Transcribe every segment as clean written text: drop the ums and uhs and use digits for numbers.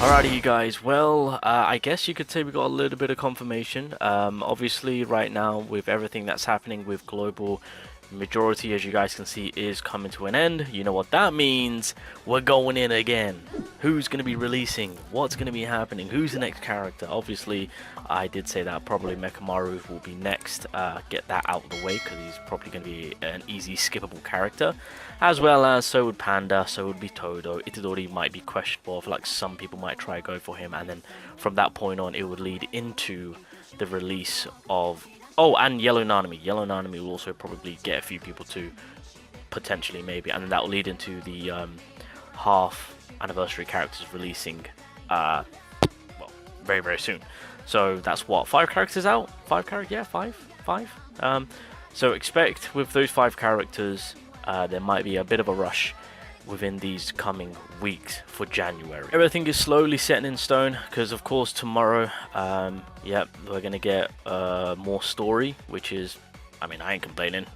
Alrighty, you guys. Well, I guess you could say we got a little bit of confirmation. Obviously, right now, with everything that's happening with global, majority, as you guys can see, is coming to an end. You know what that means? We're going in again. Who's going to be releasing? What's going to be happening? Who's the next character? Obviously, I did say that probably Mechamaru will be next. Get that out of the way because he's probably going to be an easy skippable character. As well as so would Panda, so would be Todo. Itadori might be questionable. I feel like some people might try to go for him, and then from that point on, it would lead into the release of... Oh, and Yellow Nanami. Yellow Nanami will also probably get a few people too, potentially, maybe, and then that will lead into the half anniversary characters releasing, well, very, very soon. So that's what, 5 characters out? 5 characters? Yeah, 5. So expect with those 5 characters, there might be a bit of a rush within these coming weeks for January. Everything is slowly setting in stone because, of course, tomorrow, yep, we're gonna get more story, which is, I mean, I ain't complaining.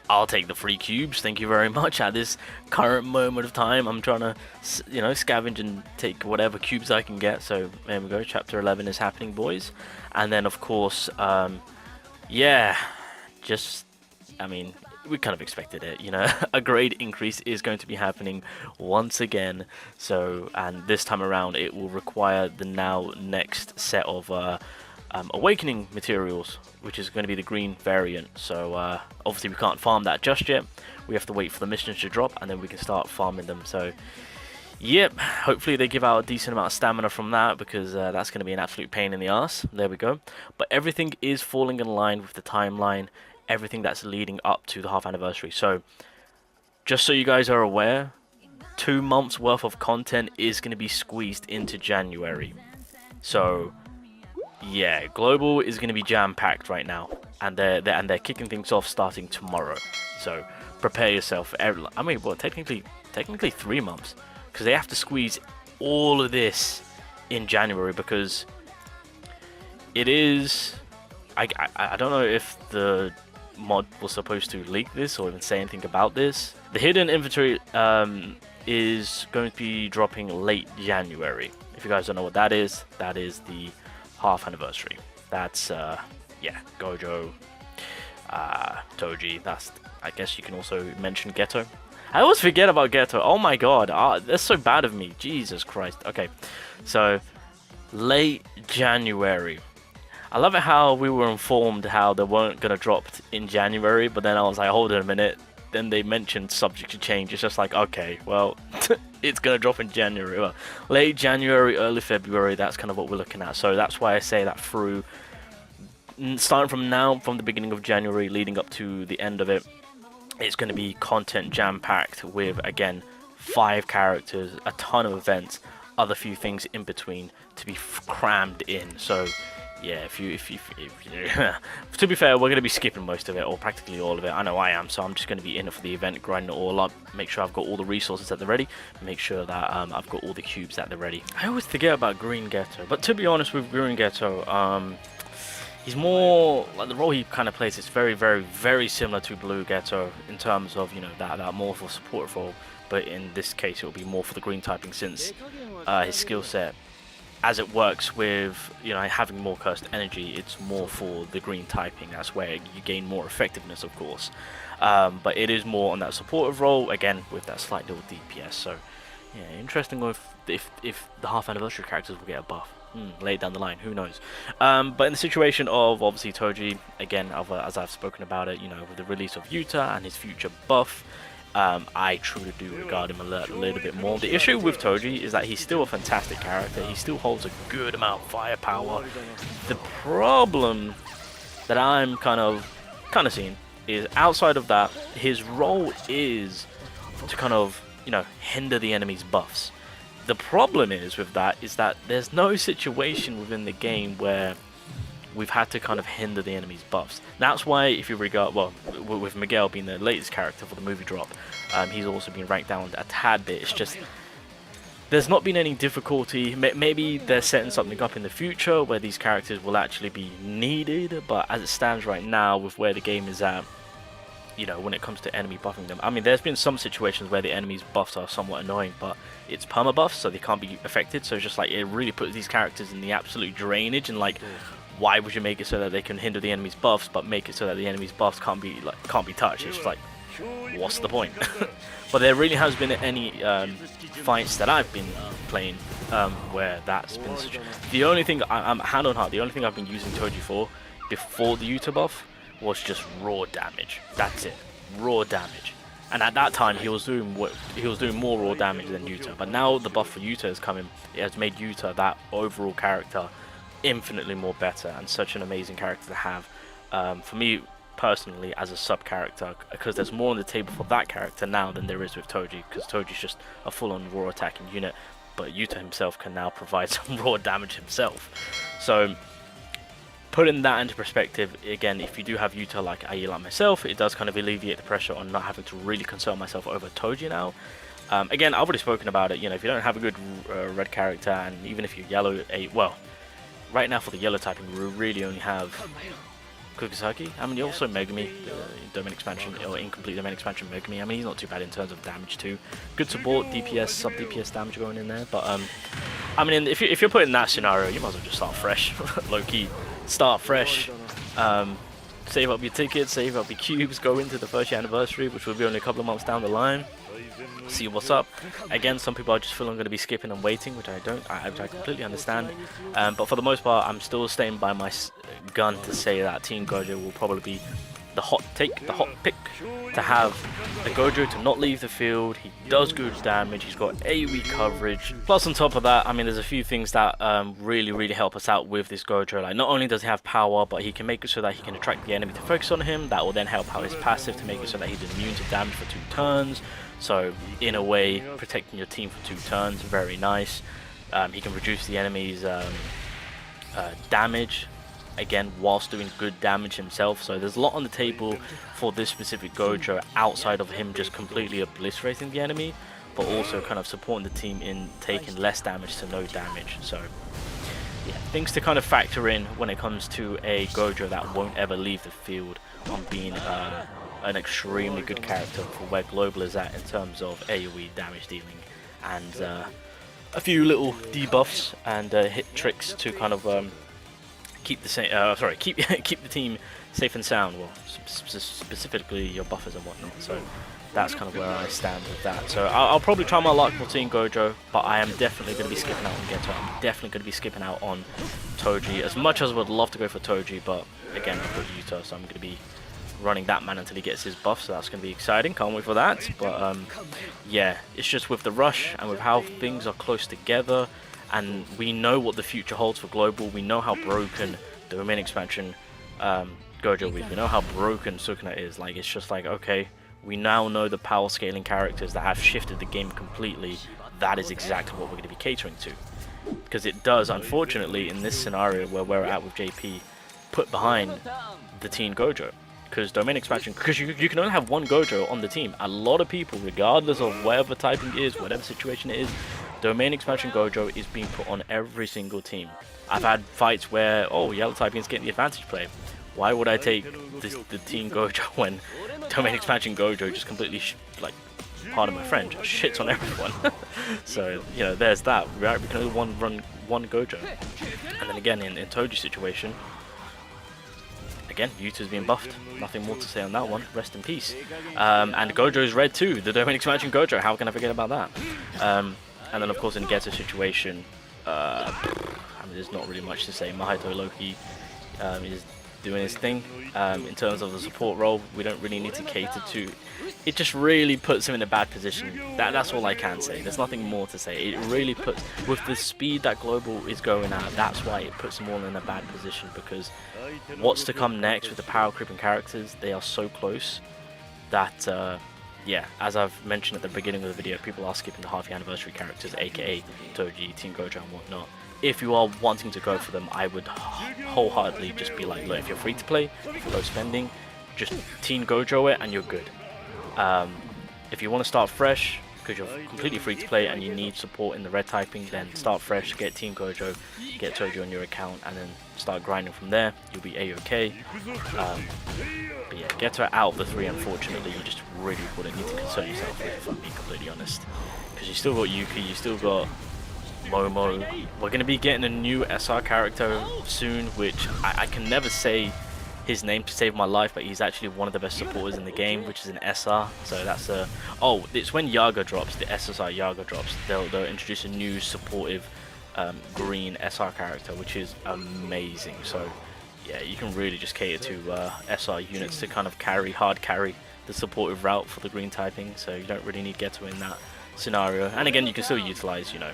I'll take the free cubes, thank you very much. At this current moment of time, I'm trying to, you know, scavenge and take whatever cubes I can get. So there we go, chapter 11 is happening, boys. And then, of course, yeah, just, I mean, we kind of expected it, you know. A grade increase is going to be happening once again. So, and this time around, it will require the now next set of awakening materials, which is going to be the green variant. So obviously we can't farm that just yet. We have to wait for the missions to drop, and then we can start farming them. So yep, hopefully they give out a decent amount of stamina from that, because that's going to be an absolute pain in the ass. There we go. But everything is falling in line with the timeline, everything that's leading up to the half anniversary. So just so you guys are aware, 2 months worth of content is going to be squeezed into January. So yeah, global is going to be jam-packed right now, and they're kicking things off starting tomorrow. So prepare yourself. I mean, well, technically 3 months, because they have to squeeze all of this in January, because it is. I don't know if the mod was supposed to leak this or even say anything about this. The hidden inventory is going to be dropping late January. If you guys don't know what that is the half anniversary. That's yeah, Gojo, Toji. That's, I guess you can also mention Geto. I always forget about Geto. Oh my god, that's so bad of me. Jesus Christ. Okay, so late January. I love it how we were informed how they weren't gonna drop in January, but then I was like, hold on a minute. Then they mentioned subject to change. It's just like, okay, well, it's gonna drop in January. Well, late January, early February. That's kind of what we're looking at. So that's why I say that through, starting from now, from the beginning of January, leading up to the end of it, it's going to be content jam-packed with, again, 5 characters, a ton of events, other few things in between to be crammed in. So yeah, if you to be fair, we're going to be skipping most of it, or practically all of it. I know I am, so I'm just going to be in it for the event, grinding it all up, make sure I've got all the resources that they're ready, make sure that I've got all the cubes that they're ready. I always forget about Green Geto, but to be honest with Green Geto, he's more, like, the role he kind of plays is very, very, very similar to Blue Geto in terms of, you know, that more for support role, but in this case it will be more for the green typing, since his skill set, as it works with, you know, having more cursed energy, it's more for the green typing. That's where you gain more effectiveness, of course. But it is more on that supportive role, again, with that slight little DPS. So, yeah, interesting if the half anniversary characters will get a buff. Later down the line, who knows. But in the situation of, obviously, Toji, again, as I've spoken about it, you know, with the release of Yuta and his future buff, I truly do regard him a little bit more. The issue with Toji is that he's still a fantastic character. He still holds a good amount of firepower. The problem that I'm kind of seeing is, outside of that, his role is to kind of, you know, hinder the enemy's buffs. The problem is with that is that there's no situation within the game where we've had to kind of hinder the enemy's buffs. That's why, if you regard, well, with Miguel being the latest character for the movie drop, he's also been ranked down a tad bit. It's just, there's not been any difficulty. Maybe they're setting something up in the future where these characters will actually be needed, but as it stands right now, with where the game is at, you know, when it comes to enemy buffing them. I mean, there's been some situations where the enemy's buffs are somewhat annoying, but it's perma buffs, so they can't be affected. So it's just like, it really puts these characters in the absolute drainage, and like, why would you make it so that they can hinder the enemy's buffs, but make it so that the enemy's buffs can't be touched? It's just like, what's the point? But there really has been any fights that I've been playing where that's been the only thing I'm hand on heart, the only thing I've been using Toji for before the Yuta buff was just raw damage. That's it, raw damage. And at that time he was doing more raw damage than Yuta. But now the buff for Yuta has come in. It has made Yuta, that overall character, infinitely more better, and such an amazing character to have. For me personally, as a sub character, because there's more on the table for that character now than there is with Toji, because Toji's just a full-on raw attacking unit, but Yuta himself can now provide some raw damage himself. So putting that into perspective, again, if you do have Yuta like myself, it does kind of alleviate the pressure on not having to really concern myself over Toji now. Again, I've already spoken about it. You know, if you don't have a good red character, and even if you're yellow, well, right now for the yellow typing, we really only have Kugisaki. I mean, you also Megumi, domain expansion, or incomplete domain expansion Megumi. I mean, he's not too bad in terms of damage too. Good support, DPS, sub DPS damage going in there. But I mean, if you're put in that scenario, you might as well just start fresh, low key. Start fresh. Save up your tickets, save up your cubes, go into the first year anniversary, which will be only a couple of months down the line. See what's up. Again, some people are just feeling going to be skipping and waiting, which I don't. I completely understand. But for the most part, I'm still staying by my gun to say that Team Gojo will probably be the hot pick to have the Gojo to not leave the field. He does good damage, he's got AoE coverage, plus on top of that, I mean, there's a few things that really help us out with this Gojo. Like, not only does he have power, but he can make it so that he can attract the enemy to focus on him. That will then help out his passive to make it so that he's immune to damage for 2 turns. So in a way, protecting your team for 2 turns, very nice. He can reduce the enemy's damage, again, whilst doing good damage himself. So there's a lot on the table for this specific Gojo, outside of him just completely obliterating the enemy, but also kind of supporting the team in taking less damage to no damage. So yeah, things to kind of factor in when it comes to a Gojo that won't ever leave the field, on being an extremely good character for where Global is at in terms of AoE damage dealing, and a few little debuffs and hit tricks to kind of keep the team safe and sound. Well, specifically your buffers and whatnot. So that's kind of where I stand with that. So I'll probably try my luck for Team Gojo, but I am definitely going to be skipping out on Geto. I'm definitely going to be skipping out on Toji, as much as I would love to go for Toji, but again, I've got Yuta, so I'm going to be running that man until he gets his buff, so that's going to be exciting. Can't wait for that. But yeah, it's just with the rush and with how things are close together, and we know what the future holds for Global. We know how broken the domain expansion Gojo is. We know how broken Sukuna is. Like, it's just like, okay, we now know the power scaling characters that have shifted the game completely. That is exactly what we're going to be catering to, because it does, unfortunately, in this scenario where we're at with JP, put behind the Teen Gojo. Because domain expansion, because you can only have one Gojo on the team. A lot of people, regardless of whatever typing it is, whatever situation it is, domain expansion Gojo is being put on every single team. I've had fights where, oh, yellow typing is getting the advantage play. Why would I take the team Gojo when domain expansion Gojo just completely, pardon my French, shits on everyone? So, you know, there's that. We can only run one Gojo. And then again, in Toji's situation, again, Yuta's being buffed. Nothing more to say on that one. Rest in peace. And Gojo's red too. The domain expansion Gojo. How can I forget about that? And then, of course, in Geto's situation, I mean, there's not really much to say. Mahito Loki is doing his thing. In terms of the support role, we don't really need to cater to. It just really puts him in a bad position. That's all I can say. There's nothing more to say. It really puts, with the speed that Global is going at, that's why it puts them all in a bad position, because what's to come next with the power creeping characters, they are so close that, yeah, as I've mentioned at the beginning of the video, people are skipping the half-year anniversary characters, aka Toji, Team Gojo and whatnot. If you are wanting to go for them, I would wholeheartedly just be like, look, if you're free to play, if you're low spending, just Team Gojo it and you're good. If you want to start fresh, because you're completely free to play and you need support in the red typing, then start fresh, get Team Gojo, get Toji on your account, and then start grinding from there. You'll be A-OK. But yeah, Getter out of the 3, unfortunately, you just really wouldn't need to concern yourself with, if I'm being completely honest. Because you still got Yuki, you still got Momo. We're going to be getting a new SR character soon, which I can never say his name to save my life, but he's actually one of the best supporters in the game, which is an SR. So that's a... Oh, it's when Yaga drops, the SSR Yaga drops, they'll introduce a new supportive green SR character, which is amazing. So yeah, you can really just cater to SR units to kind of hard carry the supportive route for the green typing, so you don't really need Geto in that scenario. And again, you can still utilize, you know,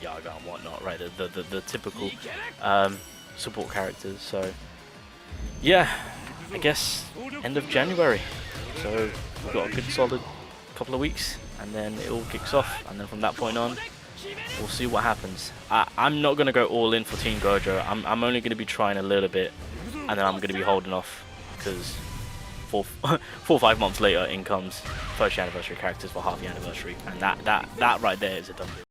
Yaga and whatnot, right? The typical support characters. So yeah, I guess end of January. So we've got a good solid couple of weeks, and then it all kicks off. And then from that point on, we'll see what happens. I'm not going to go all in for Team Gojo. I'm only going to be trying a little bit, and then I'm going to be holding off, because 4 or 5 months later in comes first year anniversary characters for half year anniversary, and that right there is a done.